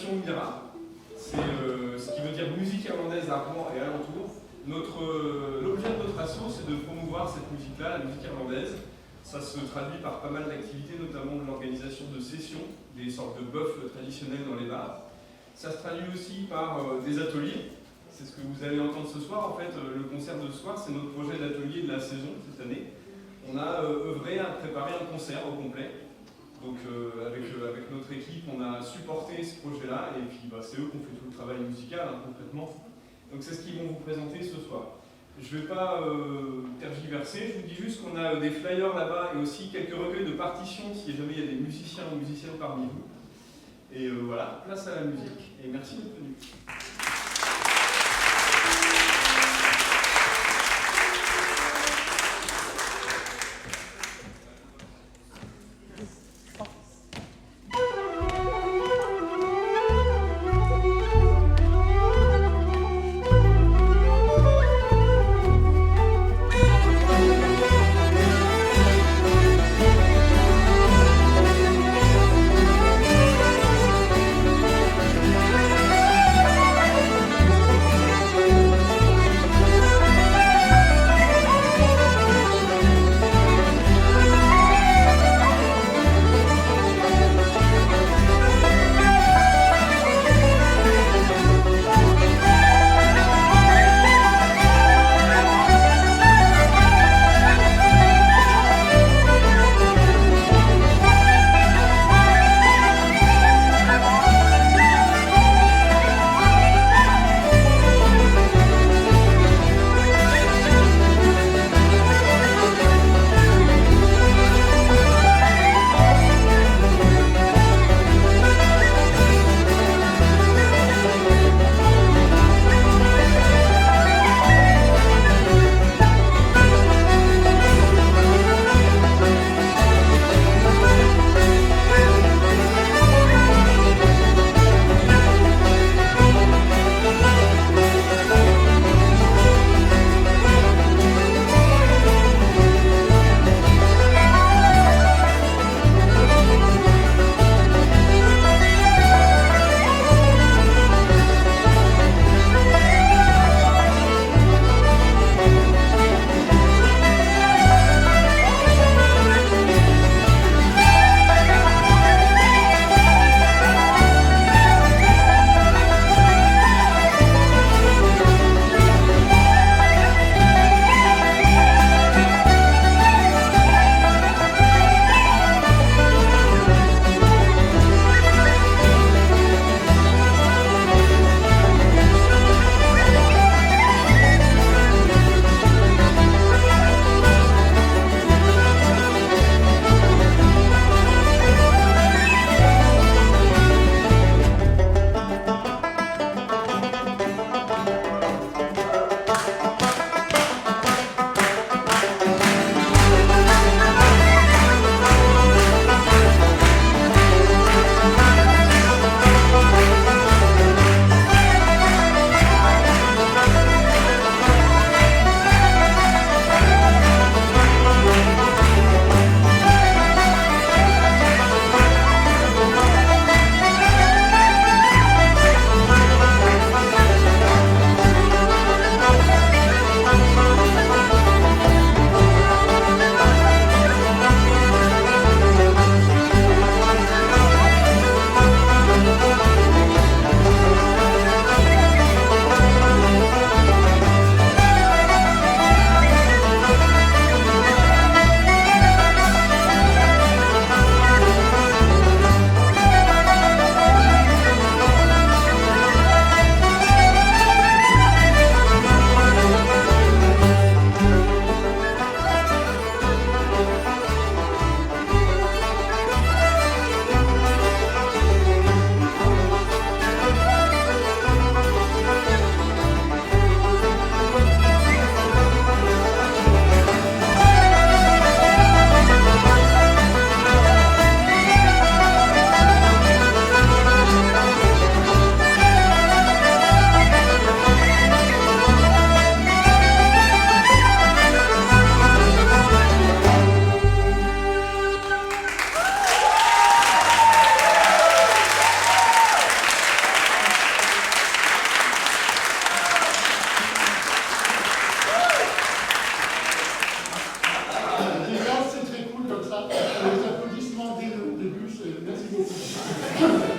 l'association MIRA, c'est ce qui veut dire musique irlandaise à Rouen et alentour. L'objet de notre asso, c'est de promouvoir cette musique-là, la musique irlandaise. Ça se traduit par pas mal d'activités, notamment l'organisation de sessions, des sortes de buffs traditionnels dans les bars. Ça se traduit aussi par des ateliers. C'est ce que vous allez entendre ce soir. En fait, le concert de ce soir, c'est notre projet d'atelier de la saison cette année. On a œuvré à préparer un concert au complet. Donc avec notre équipe, on a supporté ce projet-là et puis c'est eux qui ont fait tout le travail musical concrètement. Donc c'est ce qu'ils vont vous présenter ce soir. Je ne vais pas tergiverser, je vous dis juste qu'on a des flyers là-bas et aussi quelques recueils de partitions si jamais il y a des musiciens ou musiciennes parmi vous. Et voilà, place à la musique et merci d'être venu.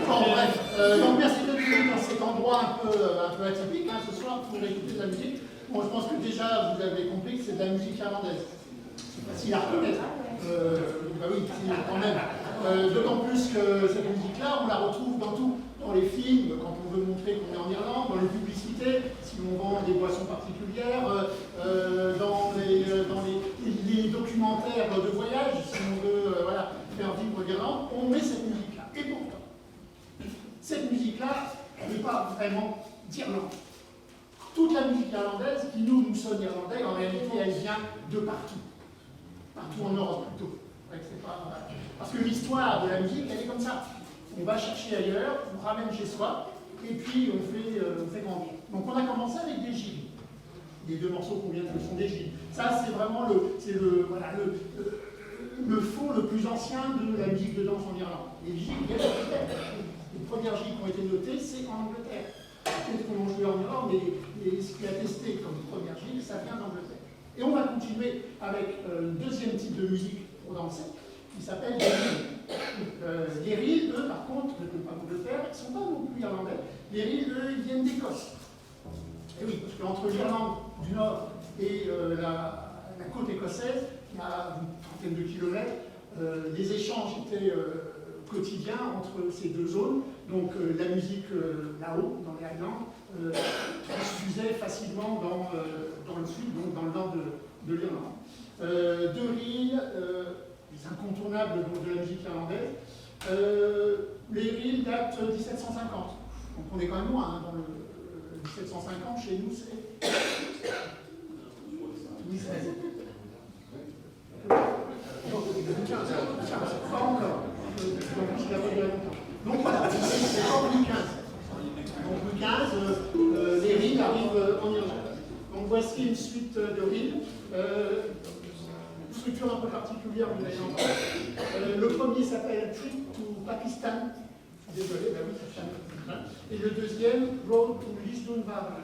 Bon, bref. Donc, merci d'être venu dans cet endroit un peu atypique ce soir pour écouter de la musique. Bon, je pense que déjà vous avez compris que c'est de la musique irlandaise. C'est facile à reconnaître. Bah oui, quand même. D'autant plus que cette musique-là, on la retrouve dans tout. Dans les films, quand on veut montrer qu'on est en Irlande, dans les publicités, si on vend des boissons particulières, dans les documentaires de voyage, si on veut faire vivre l'Irlande, on met cette musique-là. Et pourtant, cette musique-là, elle n'est pas vraiment d'Irlande. Toute la musique irlandaise, qui nous sonne irlandais, en réalité, elle vient de partout. Partout en Europe, plutôt. Parce que l'histoire de la musique, elle est comme ça. On va chercher ailleurs, on ramène chez soi, et puis on fait grandir. Donc on a commencé avec des gigs. Les deux morceaux qu'on vient de faire sont des gigs. Ça, c'est vraiment le fond le plus ancien de la musique de danse en Irlande. Les gigs viennent d'Angleterre. Les premières gigs qui ont été notées, c'est en Angleterre. Peut-être qu'on en joué en Irlande, mais ce qui a testé comme première gigue, ça vient d'Angleterre. Et on va continuer avec un deuxième type de musique pour danser, qui s'appelle les reels. Les reels, eux, par contre, ne viennent pas d'Angleterre, ils ne sont pas non plus irlandais. Les reels, eux, ils viennent d'Écosse. Et oui, parce qu'entre l'Irlande du Nord et la côte écossaise, il y a une trentaine de kilomètres, les échanges étaient quotidiens entre ces deux zones. Donc la musique là-haut, dans les Highlands, transfusait facilement dans le sud, donc dans le nord de l'Irlande. Deux reels, les incontournables de la musique irlandaise. Les reels datent de 1750. Donc on est quand même loin, dans le 1750, chez nous c'est Louis XVI. Pas encore. Donc voilà, c'est pas Louis XV. Donc Louis XV, les reels arrivent en Irlande. Donc voici une suite de reels. Structure un peu particulière, vous allez entendre. Le premier s'appelle Trip to Pakistan. Je suis désolé, ben oui, ça fait un peu. Et le deuxième, Road to Lisdon Valley.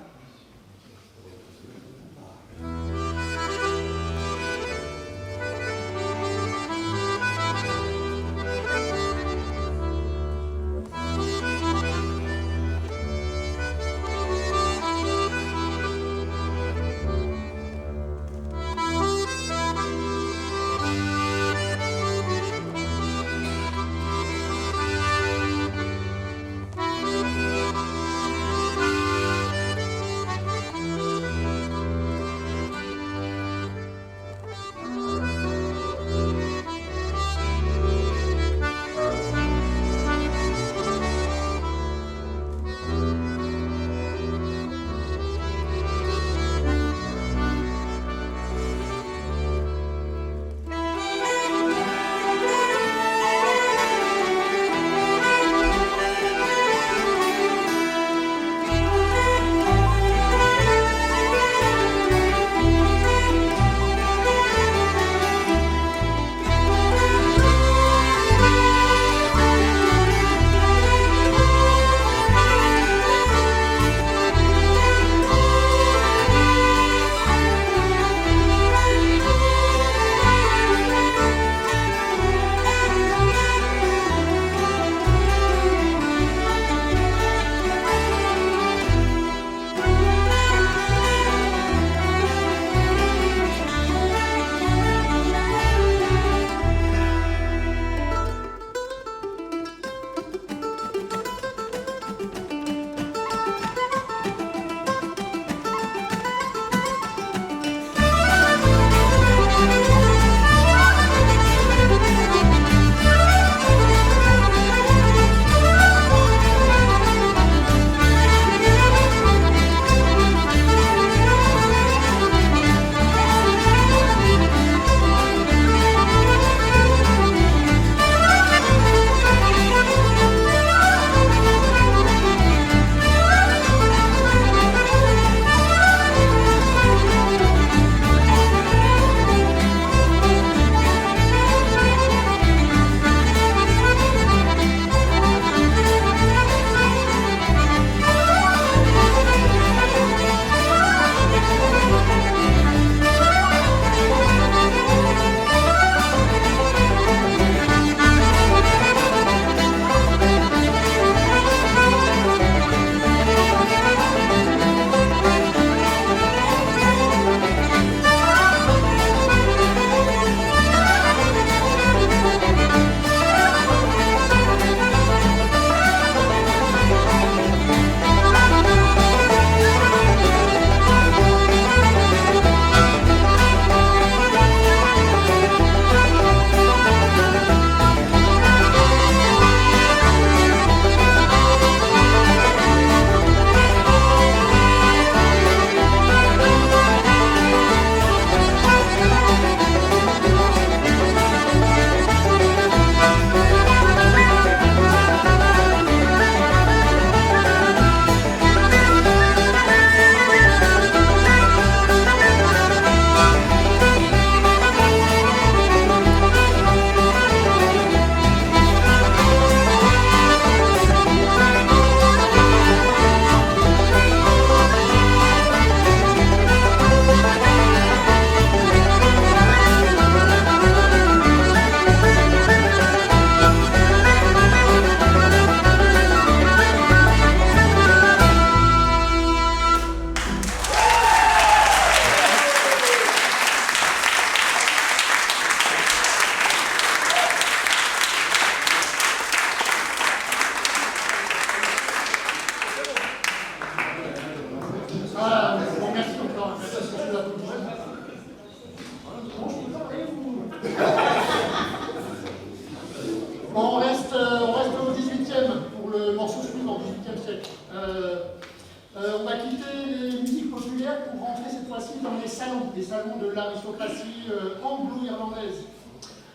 salons de l'aristocratie anglo-irlandaise,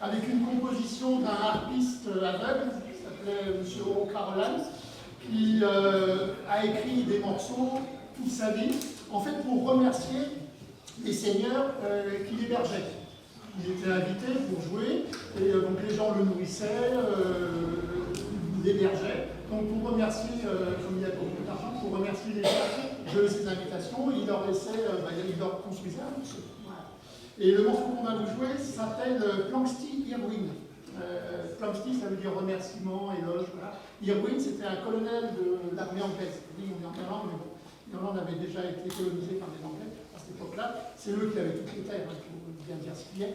avec une composition d'un harpiste aveugle, qui s'appelait M. O'Carolan, qui a écrit des morceaux toute sa vie, en fait pour remercier les seigneurs qui l'hébergeaient. Il était invité pour jouer, et donc les gens le nourrissaient, l'hébergeaient. Donc pour remercier, comme il y a beaucoup d'argent, pour remercier les gens de ces invitations, il leur laissait, il leur construisait un morceau. Voilà. Et le morceau qu'on va vous jouer s'appelle Planxty Irwin. Planxty, ça veut dire remerciement, éloge. Voilà. Irwin, c'était un colonel de l'armée anglaise. On est en Irlande, mais bon, l'Irlande avait déjà été colonisée par les Anglais à cette époque-là. C'est eux qui avaient toutes les terres, il faut bien dire ce qu'il y a.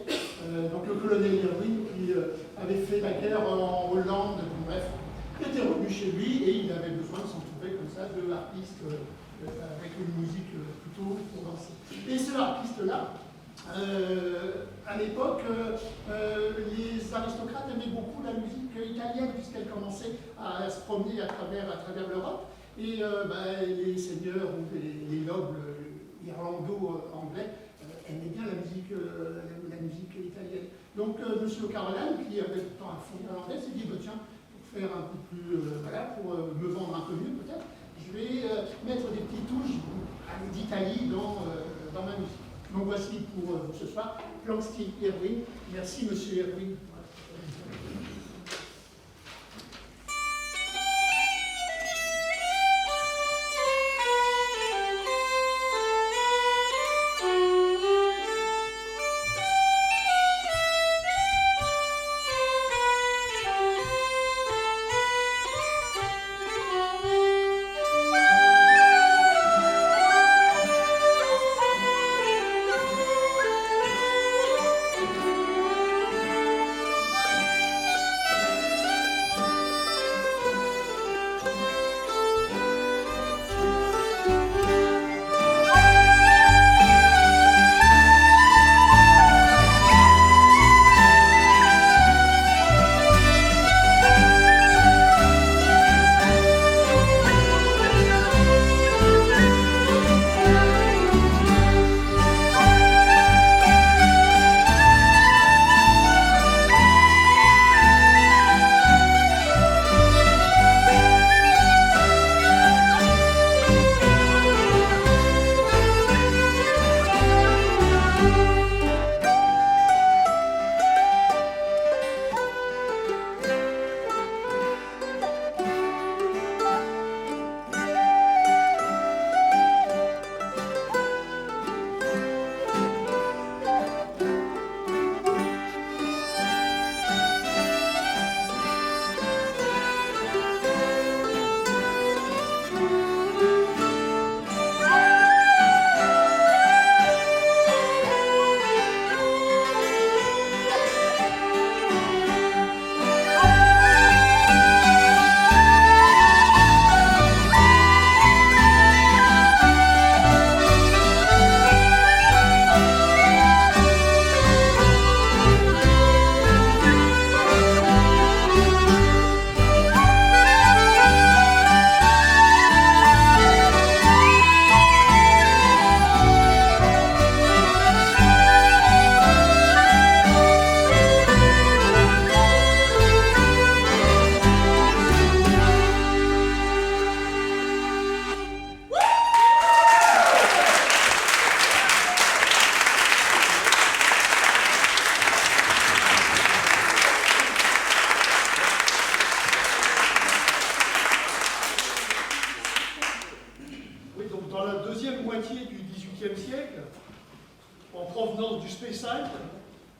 Donc le colonel Irwin, qui avait fait la guerre en Hollande, bref, était revenu chez lui et il avait besoin de s'entourer comme ça de harpistes avec une musique plutôt provençale. Et ce harpiste-là, à l'époque, les aristocrates aimaient beaucoup la musique italienne puisqu'elle commençait à se promener à travers l'Europe. Et les seigneurs ou les nobles irlando-anglais aimaient bien la musique italienne. Donc M. O'Carolan, qui avait pourtant un fond irlandais, s'est dit tiens, pour faire un peu plus, pour me vendre un peu mieux peut-être, je vais mettre des petites touches d'Italie dans ma musique. Donc voici pour ce soir, Planxty Irwin. Merci M. Irwin.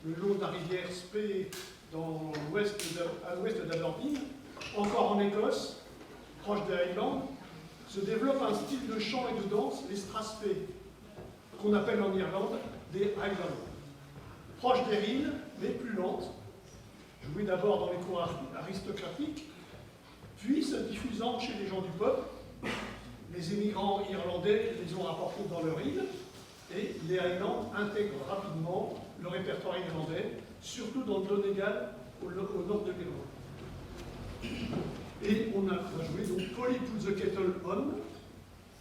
le long de la rivière Spey à l'ouest d'Aberdeen, encore en Écosse, proche des Highlands, se développe un style de chant et de danse, les strathspey, qu'on appelle en Irlande des Highlands. Proche des Rhines, mais plus lente, jouée d'abord dans les cours aristocratiques, puis se diffusant chez les gens du peuple. Les émigrants irlandais les ont rapportés dans leur île, et les Highlands intègrent rapidement le répertoire irlandais, surtout dans le Donegal, au nord de l'Irlande. Et on a joué donc Polly Put the Kettle On,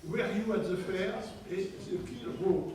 Were You at the Fair et The Peel Road.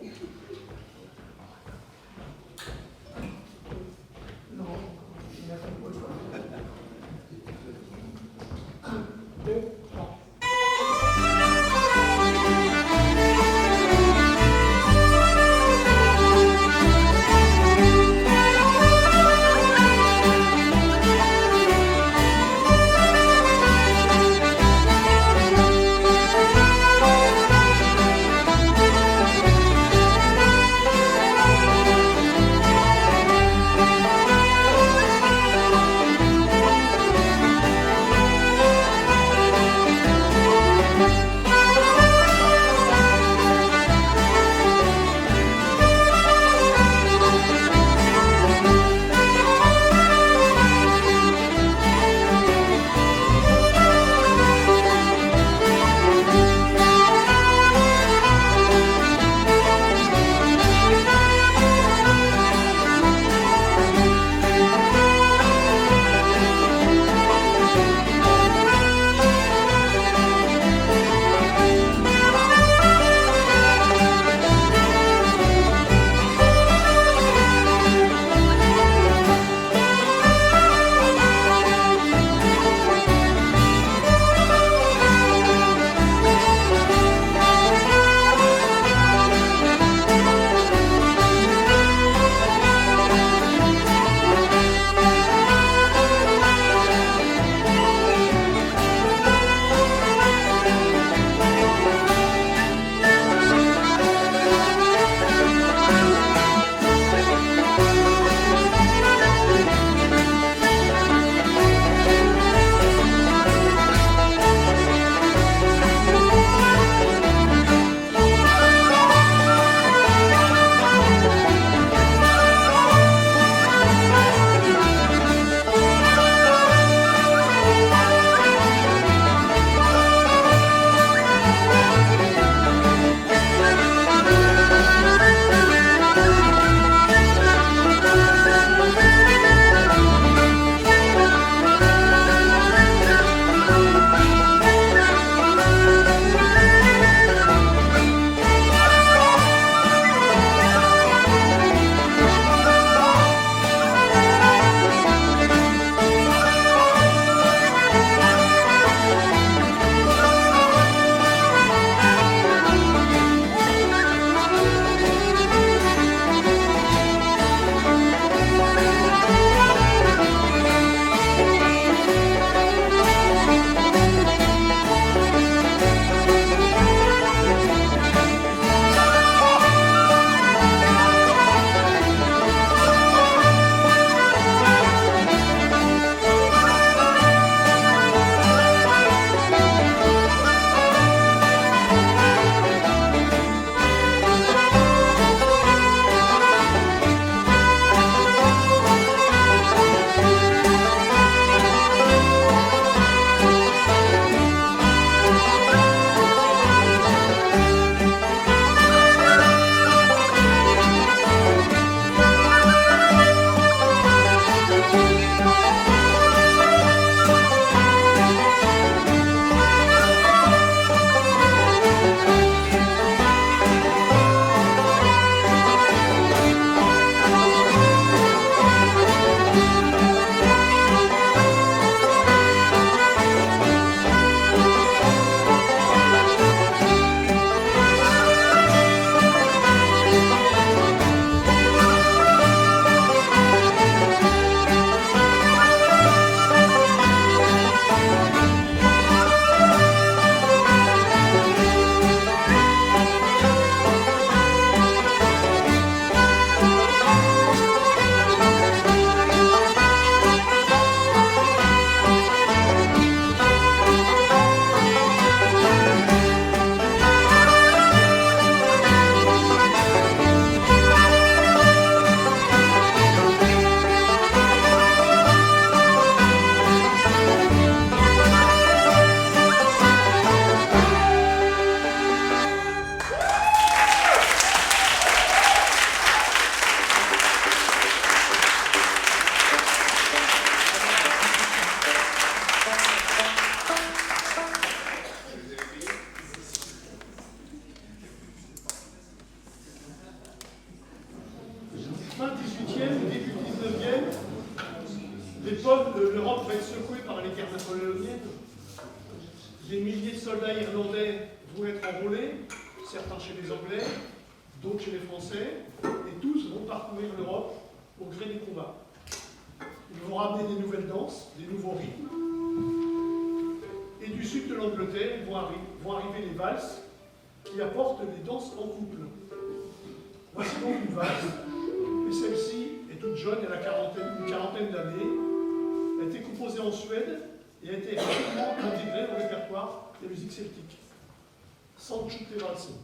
l'Europe va être secouée par les guerres napoléoniennes. Des milliers de soldats irlandais vont être enrôlés, certains chez les Anglais, d'autres chez les Français, et tous vont parcourir l'Europe au gré des combats. Ils vont ramener des nouvelles danses, des nouveaux rythmes. Et du sud de l'Angleterre, vont arriver les valses qui apportent les danses en couple. Voici donc une valse, et celle-ci est toute jeune, elle a une quarantaine d'années. Elle a été composée en Suède et a été rapidement intégrée au répertoire des musiques celtiques. Sanchute Valsen.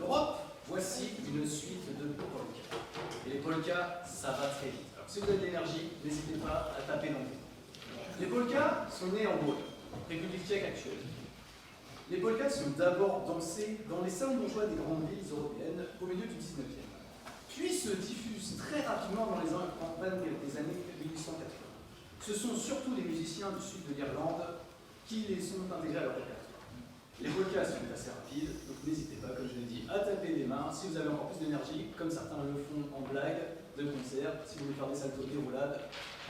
l'Europe, voici une suite de polkas. Et les polkas, ça va très vite. Alors si vous avez de l'énergie, n'hésitez pas à taper dans le vide. Les polkas sont nés en Pologne, République tchèque actuelle. Les polkas sont d'abord dansés dans les salles bourgeois des grandes villes européennes au milieu du 19e, puis se diffusent très rapidement dans les campagnes des années 1880. Ce sont surtout les musiciens du sud de l'Irlande qui les sont intégrés à leur répertoire. Les polkas sont assez rapides, donc n'hésitez pas, comme je l'ai dit, à taper des mains si vous avez encore plus d'énergie, comme certains le font en blague de concert. Si vous voulez faire des saltos, des roulades,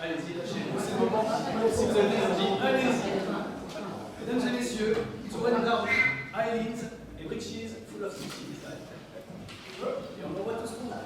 allez-y, lâchez-vous, c'est le moment. Si vous avez de l'énergie, allez-y. Mesdames et messieurs, To One Down, Islands et Britches Full of Sushi. Et on envoie tout ce qu'on a.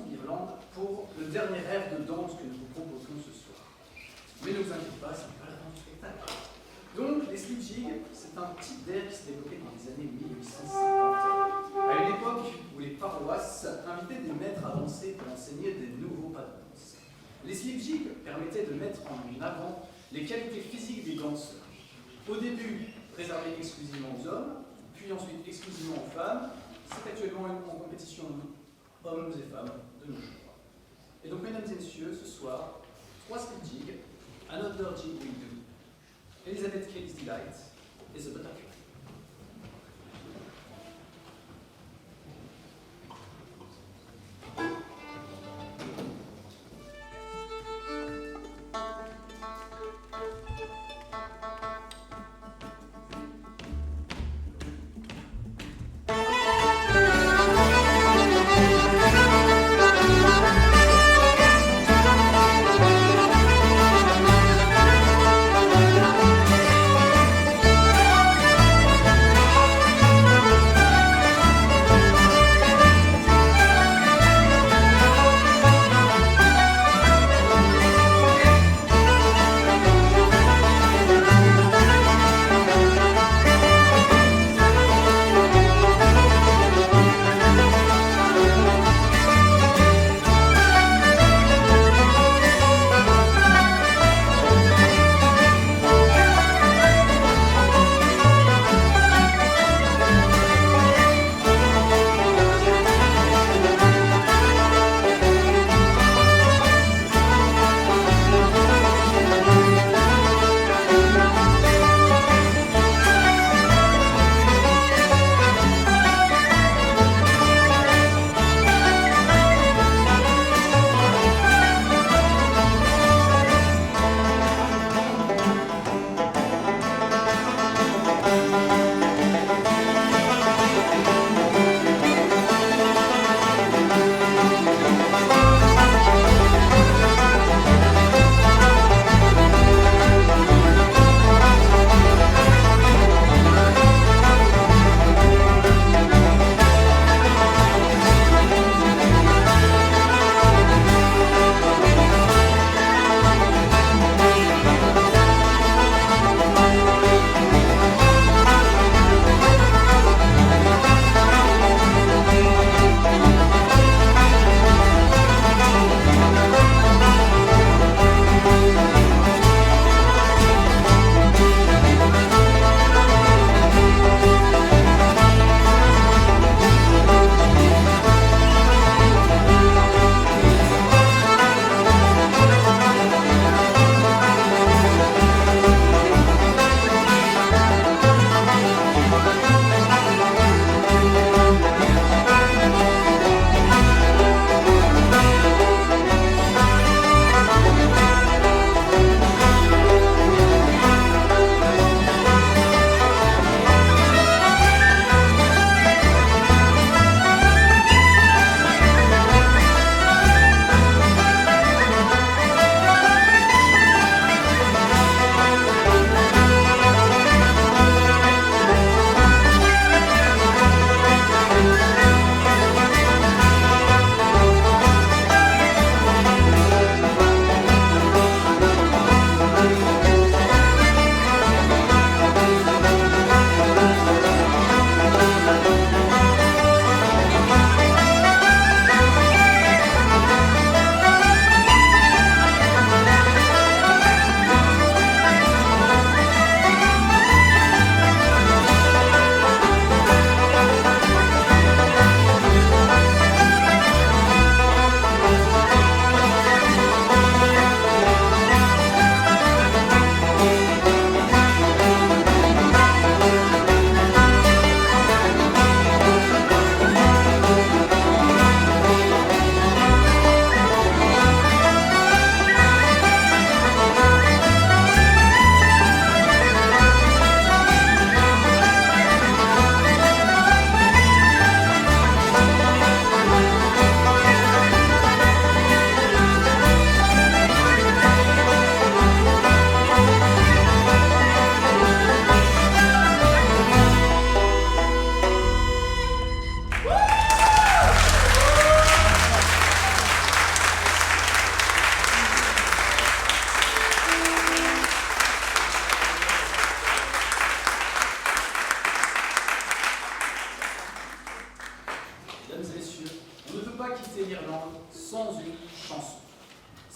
Guirlande pour le dernier rêve de danse que nous vous proposons ce soir. Mais ne vous inquiétez pas, ce n'est pas la fin du spectacle. Donc, les slip jigs, c'est un type d'air qui s'est développé dans les années 1850, à une époque où les paroisses invitaient des maîtres avancés pour enseigner des nouveaux pas de danse. Les slip jigs permettaient de mettre en avant les qualités physiques des danseurs. Au début, réservé exclusivement aux hommes, puis ensuite exclusivement aux femmes. C'est actuellement en compétition hommes et femmes de nos jours. Et donc, mesdames et messieurs, ce soir, 3 slip jigs, Another Jig Will Do, Elizabeth Cale's Delight et The Butterfly. Thank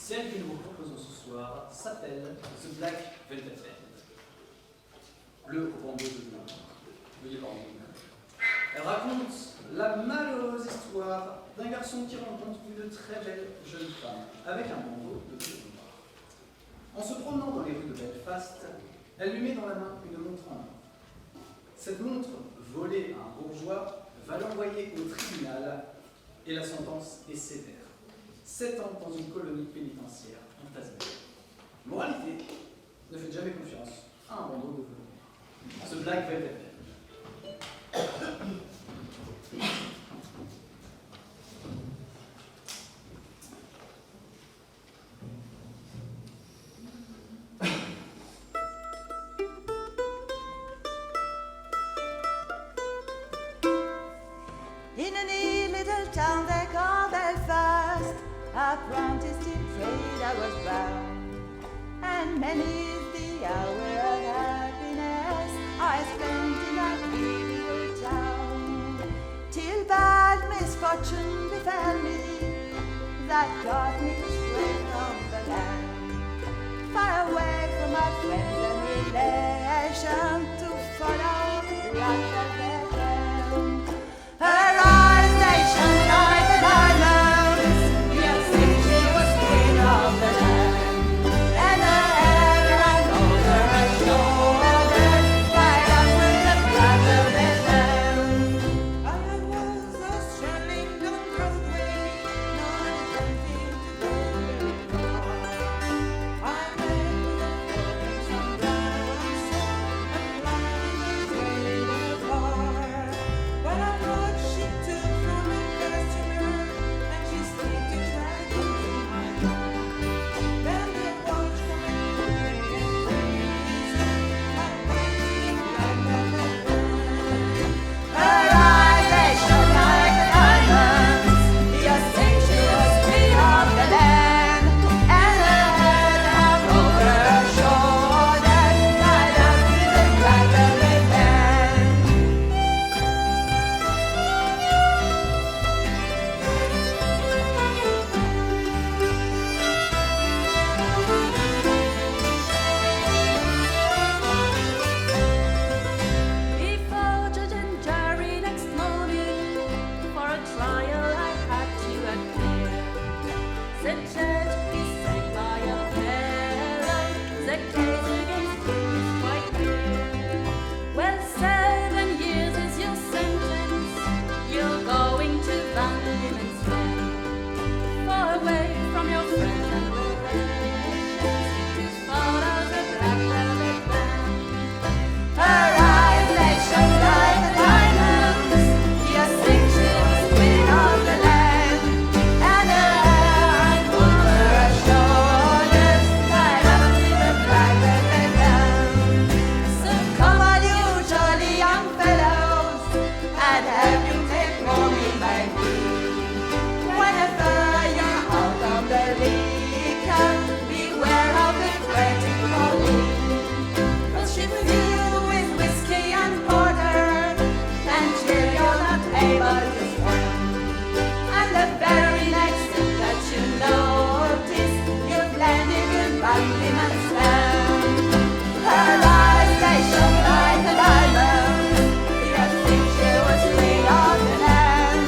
Celle que nous vous proposons ce soir s'appelle The Black Velvet Band. Le bandeau de blanc. Veuillez pardon. Elle raconte la malheureuse histoire d'un garçon qui rencontre une très belle jeune femme avec un bandeau de bleu noir. En se promenant dans les rues de Belfast, elle lui met dans la main une montre en or. Cette montre, volée à un bourgeois, va l'envoyer au tribunal et la sentence est sévère. 7 ans dans une colonie pénitentiaire en Tasmanie. Moralité, ne faites jamais confiance à un bandeau de velours. Ce Black Velvet Band. In a neat little town they call Belfast, apprenticed to trade I was bound, and many is the hour of happiness I spent in that wee little town, till bad misfortune befell me, that got me away from the land, far away from my friends and relations, to follow the black velvet band. Her eyes, they shone like the diamonds, you'd think she was queen of the land, and her hair ran over her shoulders, tied up with the black velvet band. I was a strolling down Broadway, not attempting to go very far. I met with a foreign sundance, and lying away in a bar. But I watched she took from a customer, and she slipped a drag into my heart. Then the watch coming away and crazy, I went to the black velvet band. Her eyes, they shone like the diamonds, you'd think she was queen of the land, and her head hung over her shoulders, tied up with a black velvet band. Before judge and jury next morning, for a trial I had to appear. The judge, he sang by a fellow, the case against you is quite clear. Well, 7 years is your sentence, you're going to Van Diemen's Land, far away from your friends and relations, to follow the black velvet band. Her eyes, they shone like the diamonds, you'd think she was queen of the land, and her hair hung over her shoulders, tied up with a black velvet band. So come on, you jolly young fellows, and have you take for me my fee. Whenever you're out on the liquor, beware of the frantic Pauline. But she fill you with whiskey and porter, and till you're not able to stand. And the very next thing that you notice, you've landed in Van Diemen's Land. Her eyes, they shone like the diamonds, you'd think she was queen of the land,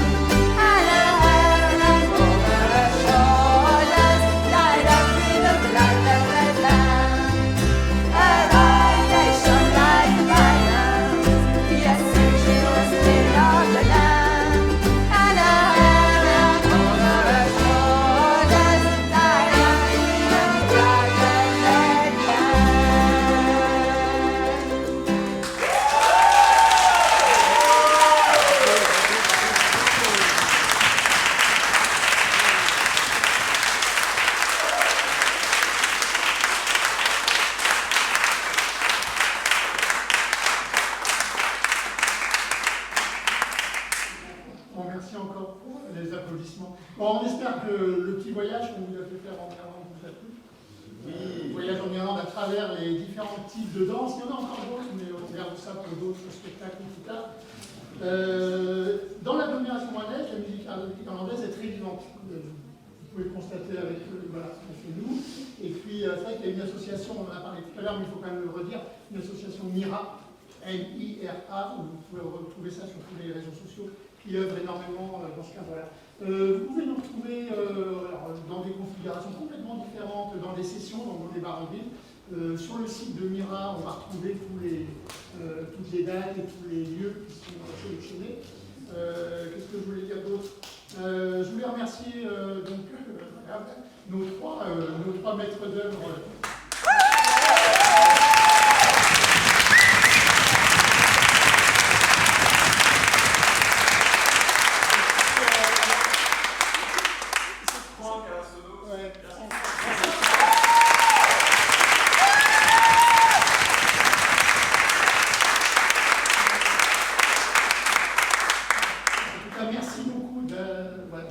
and her hair ran over her shoulders, tied up with a black velvet band. Her eyes, they shone like the diamonds, you'd think she was queen of the land, and her hair ran over her shoulders, tied up with a black velvet band. Bon, merci encore pour les applaudissements. Bon, on espère que le petit voyage qu'on vous a fait faire en Irlande vous a plu. Le voyage en Irlande à travers les différents types de danse. Il y en a encore d'autres, mais on garde ça pour d'autres spectacles plus tard. Dans l'agglomération irlandaise, la musique irlandaise est très vivante. pouvez le constater avec voilà, ce qu'on fait nous. Et puis, c'est vrai qu'il y a une association, on en a parlé tout à l'heure, mais il faut quand même le redire, une association MIRA, M-I-R-A, où vous pouvez retrouver ça sur tous les réseaux sociaux, qui œuvre énormément dans ce cadre-là. Vous pouvez nous retrouver dans des configurations complètement différentes, dans des sessions, dans vos débats en ville. Sur le site de MIRA, on va retrouver toutes les dates et tous les lieux qui sont sélectionnés. Qu'est-ce que je voulais dire d'autre? Je voulais remercier nos trois maîtres d'œuvre. Merci beaucoup de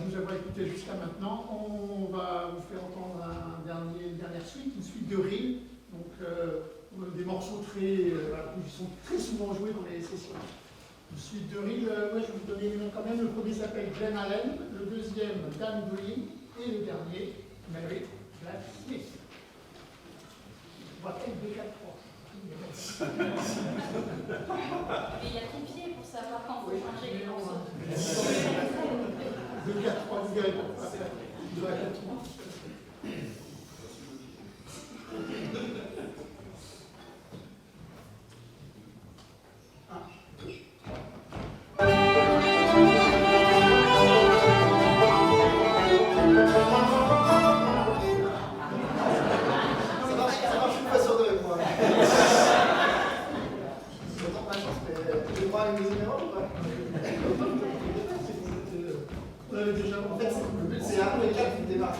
nous avoir écoutés jusqu'à maintenant. On va vous faire entendre une dernière suite, une suite de reel. Donc, des morceaux qui sont très souvent joués dans les sessions. Une suite de reel, je vais vous donner les noms quand même. Le premier s'appelle Glenn Allen, le deuxième Dan Green et le dernier Mary Black Smith. On va faire 2, 4, 3. Et il y a ton pied pour savoir quand vous changez les morceaux. 2, 4, 3, vous verrez pourquoi. 2, 4, 3. Déjà, en fait, le but c'est un et 4 qui démarrent.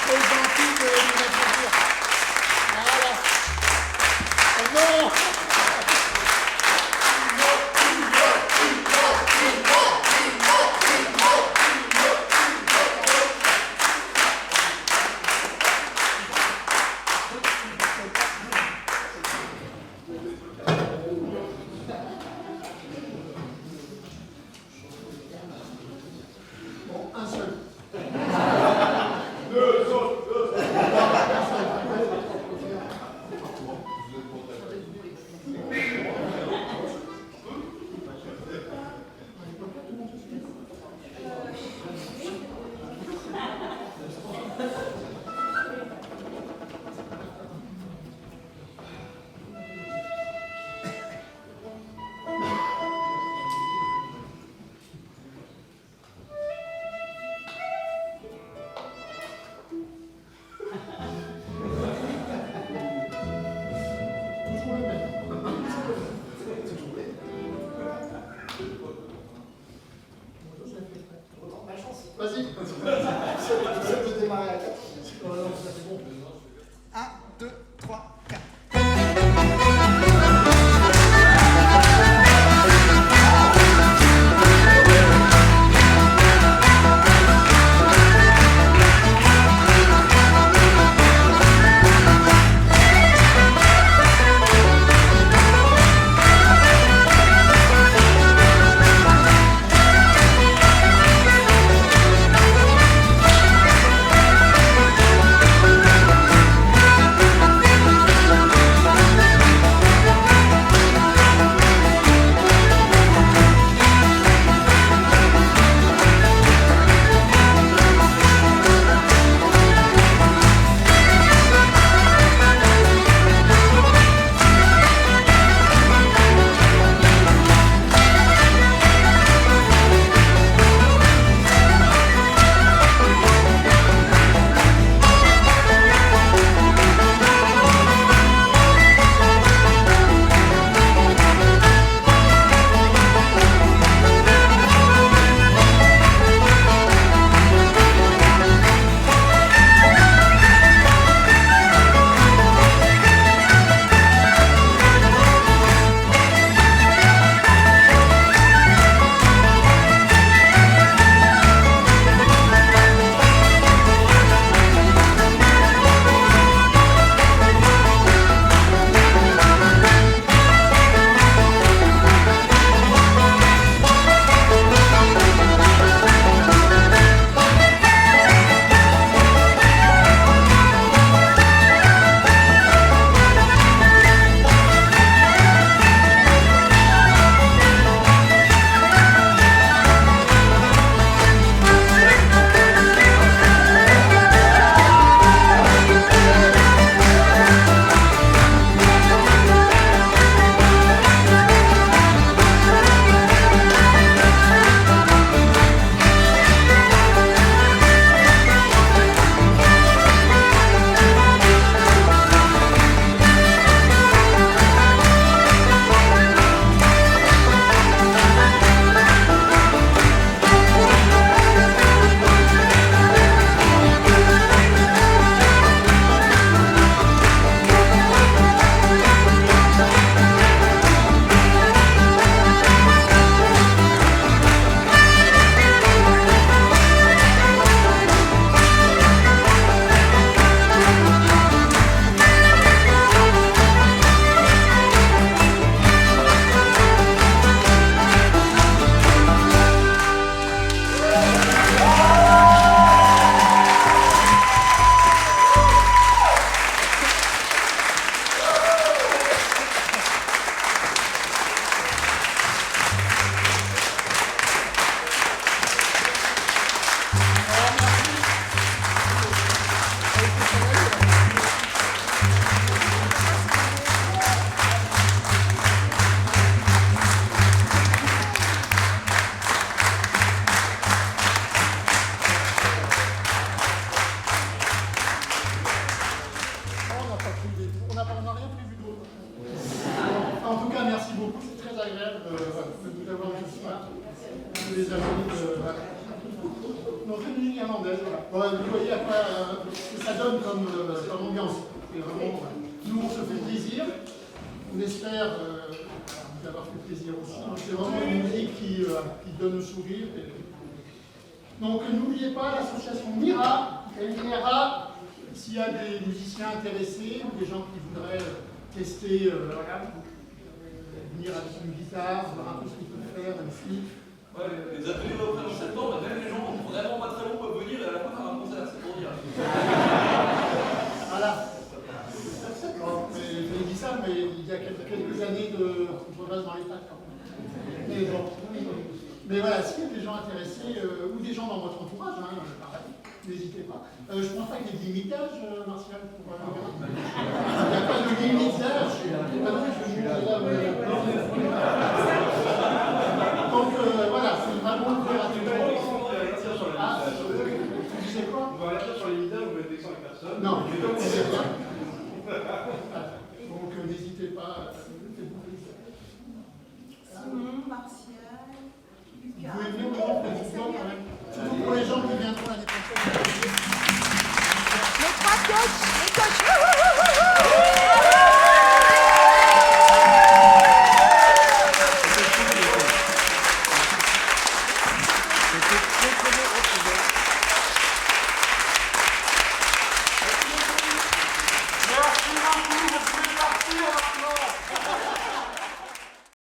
C'est gentil de nous applaudir. Voilà. Bon. Bon, un seul. Toujours le même. Vas-y. C'est de démarrer à 4. Ça fait bon. 1, 2, 3, 4. agréable de vous avoir vu ce soir. Les amis, notre musique irlandaise, voilà. Bon, vous voyez après ce que ça donne comme ambiance. C'est vraiment, nous, on se fait plaisir. On espère vous avoir fait plaisir aussi. C'est vraiment une musique qui donne le sourire. Donc, n'oubliez pas l'association MIRA, MIRA, s'il y a des musiciens intéressés ou des gens qui voudraient tester, venir avec une guitare, voir un peu ce qu'ils peuvent faire, un flip. Ouais, les ateliers reprennent en septembre, même les gens vraiment pas très longs peuvent venir et à la fin faire un concert, c'est pour dire. Voilà. Bon, j'ai dit ça, mais il y a quelques années de controverse dans les pattes quand même. Mais bon. Mais voilà, s'il y a des gens intéressés, ou des gens dans votre entourage, pareil, n'hésitez pas. Je ne pense pas qu'il y ait de limite d'âge, Martial, pour il n'y a pas de limite d'âge. Donc voilà, c'est vraiment ouvert à tout le monde. Ah, tu sais quoi? On va réagir sur les limitages, on va être avec personne. Non, je ne sais pas.